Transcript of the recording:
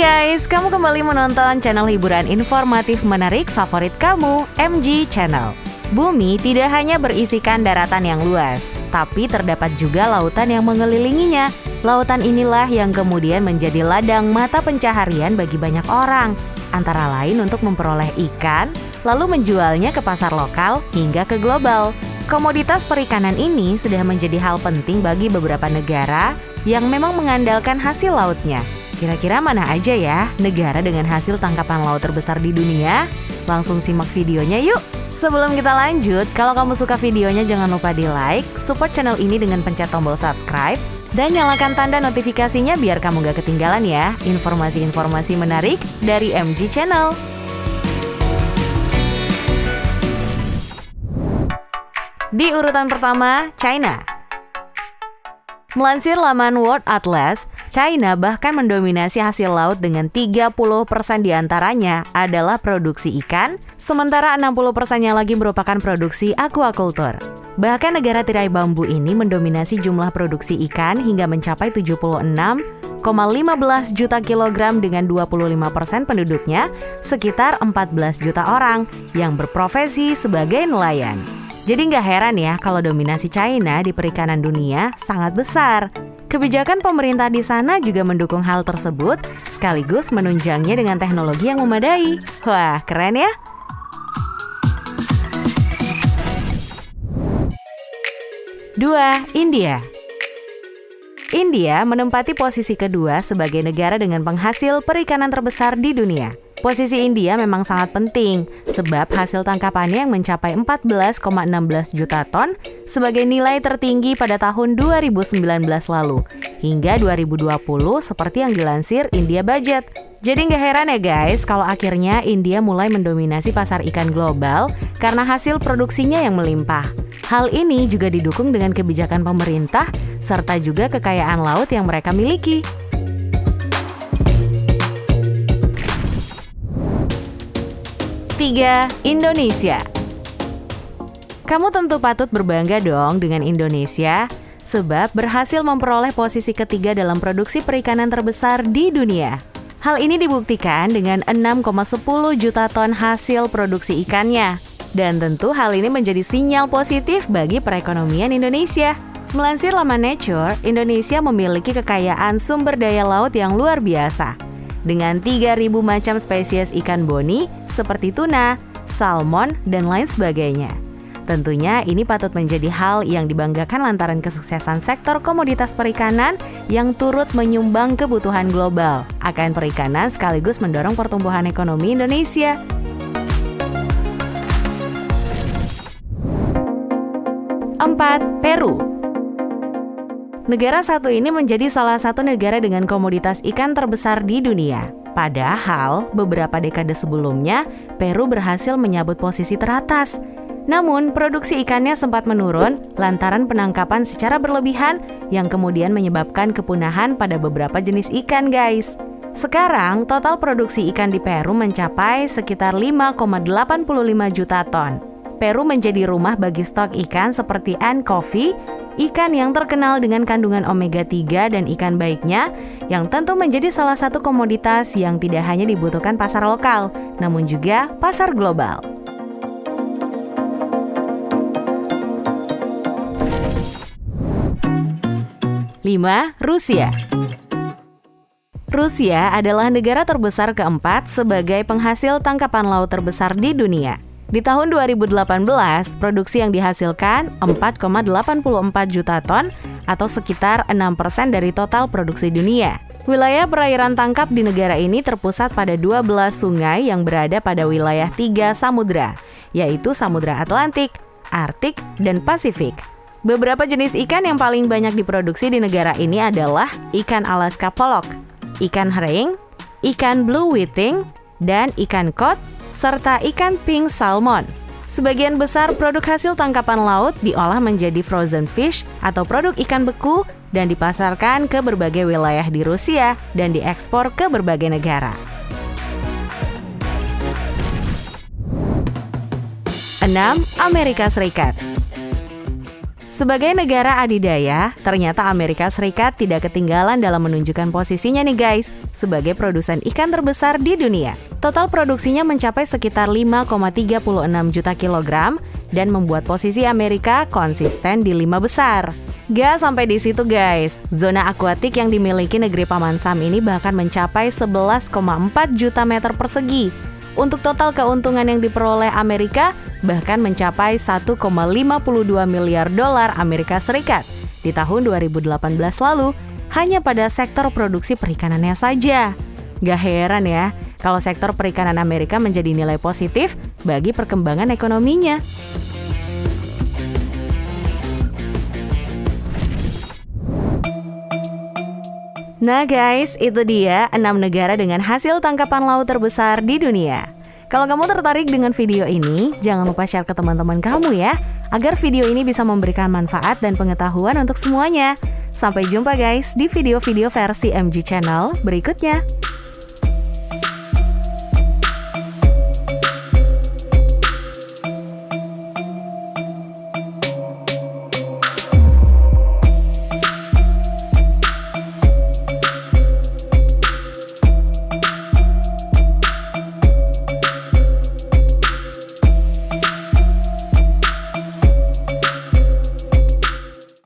guys, kamu kembali menonton channel hiburan informatif menarik favorit kamu, MG Channel. Bumi tidak hanya berisikan daratan yang luas, tapi terdapat juga lautan yang mengelilinginya. Lautan inilah yang kemudian menjadi ladang mata pencaharian bagi banyak orang, antara lain untuk memperoleh ikan, lalu menjualnya ke pasar lokal hingga ke global. Komoditas perikanan ini sudah menjadi hal penting bagi beberapa negara yang memang mengandalkan hasil lautnya. Kira-kira mana aja ya negara dengan hasil tangkapan laut terbesar di dunia? Langsung simak videonya yuk! Sebelum kita lanjut, kalau kamu suka videonya jangan lupa di like, support channel ini dengan pencet tombol subscribe, dan nyalakan tanda notifikasinya biar kamu gak ketinggalan ya informasi-informasi menarik dari MG Channel. Di urutan pertama, China. Melansir laman World Atlas, China bahkan mendominasi hasil laut dengan 30% diantaranya adalah produksi ikan, sementara 60%-nya lagi merupakan produksi aquaculture. Bahkan negara tirai bambu ini mendominasi jumlah produksi ikan hingga mencapai 76,15 juta kilogram dengan 25% penduduknya, sekitar 14 juta orang yang berprofesi sebagai nelayan. Jadi nggak heran ya kalau dominasi China di perikanan dunia sangat besar. Kebijakan pemerintah di sana juga mendukung hal tersebut, sekaligus menunjangnya dengan teknologi yang memadai. Wah, keren ya! Dua, India. India menempati posisi kedua sebagai negara dengan penghasil perikanan terbesar di dunia. Posisi India memang sangat penting, sebab hasil tangkapannya yang mencapai 14,16 juta ton sebagai nilai tertinggi pada tahun 2019 lalu, hingga 2020 seperti yang dilansir India Budget. Jadi nggak heran ya guys, kalau akhirnya India mulai mendominasi pasar ikan global karena hasil produksinya yang melimpah. Hal ini juga didukung dengan kebijakan pemerintah, serta juga kekayaan laut yang mereka miliki. Tiga, Indonesia. Kamu tentu patut berbangga dong dengan Indonesia, sebab berhasil memperoleh posisi ketiga dalam produksi perikanan terbesar di dunia. Hal ini dibuktikan dengan 6,10 juta ton hasil produksi ikannya. Dan tentu hal ini menjadi sinyal positif bagi perekonomian Indonesia. Melansir laman Nature, Indonesia memiliki kekayaan sumber daya laut yang luar biasa. Dengan 3.000 macam spesies ikan boni seperti tuna, salmon, dan lain sebagainya. Tentunya ini patut menjadi hal yang dibanggakan lantaran kesuksesan sektor komoditas perikanan yang turut menyumbang kebutuhan global akan perikanan sekaligus mendorong pertumbuhan ekonomi Indonesia. 4. Peru. Negara satu ini menjadi salah satu negara dengan komoditas ikan terbesar di dunia. Padahal, beberapa dekade sebelumnya, Peru berhasil menyabut posisi teratas. Namun, produksi ikannya sempat menurun lantaran penangkapan secara berlebihan yang kemudian menyebabkan kepunahan pada beberapa jenis ikan, guys. Sekarang, total produksi ikan di Peru mencapai sekitar 5,85 juta ton. Peru menjadi rumah bagi stok ikan seperti anchovy, ikan yang terkenal dengan kandungan omega 3 dan ikan baiknya, yang tentu menjadi salah satu komoditas yang tidak hanya dibutuhkan pasar lokal, namun juga pasar global. 5. Rusia. Rusia adalah negara terbesar keempat sebagai penghasil tangkapan laut terbesar di dunia. Di tahun 2018, produksi yang dihasilkan 4,84 juta ton atau sekitar 6% dari total produksi dunia. Wilayah perairan tangkap di negara ini terpusat pada 12 sungai yang berada pada wilayah 3 samudra, yaitu Samudra Atlantik, Arktik, dan Pasifik. Beberapa jenis ikan yang paling banyak diproduksi di negara ini adalah ikan Alaska pollock, ikan herring, ikan blue whiting, dan ikan cod, serta ikan pink salmon. Sebagian besar produk hasil tangkapan laut diolah menjadi frozen fish atau produk ikan beku dan dipasarkan ke berbagai wilayah di Rusia dan diekspor ke berbagai negara. 6. Amerika Serikat. Sebagai negara adidaya, ternyata Amerika Serikat tidak ketinggalan dalam menunjukkan posisinya nih guys, sebagai produsen ikan terbesar di dunia. Total produksinya mencapai sekitar 5,36 juta kilogram dan membuat posisi Amerika konsisten di 5 besar. Gak sampai di situ guys, zona akuatik yang dimiliki negeri Paman Sam ini bahkan mencapai 11,4 juta meter persegi. Untuk total keuntungan yang diperoleh Amerika bahkan mencapai 1,52 miliar dolar Amerika Serikat di tahun 2018 lalu hanya pada sektor produksi perikanannya saja. Gak heran ya kalau sektor perikanan Amerika menjadi nilai positif bagi perkembangan ekonominya. Nah guys, itu dia 6 negara dengan hasil tangkapan laut terbesar di dunia. Kalau kamu tertarik dengan video ini, jangan lupa share ke teman-teman kamu ya, agar video ini bisa memberikan manfaat dan pengetahuan untuk semuanya. Sampai jumpa guys di video-video versi MG Channel berikutnya.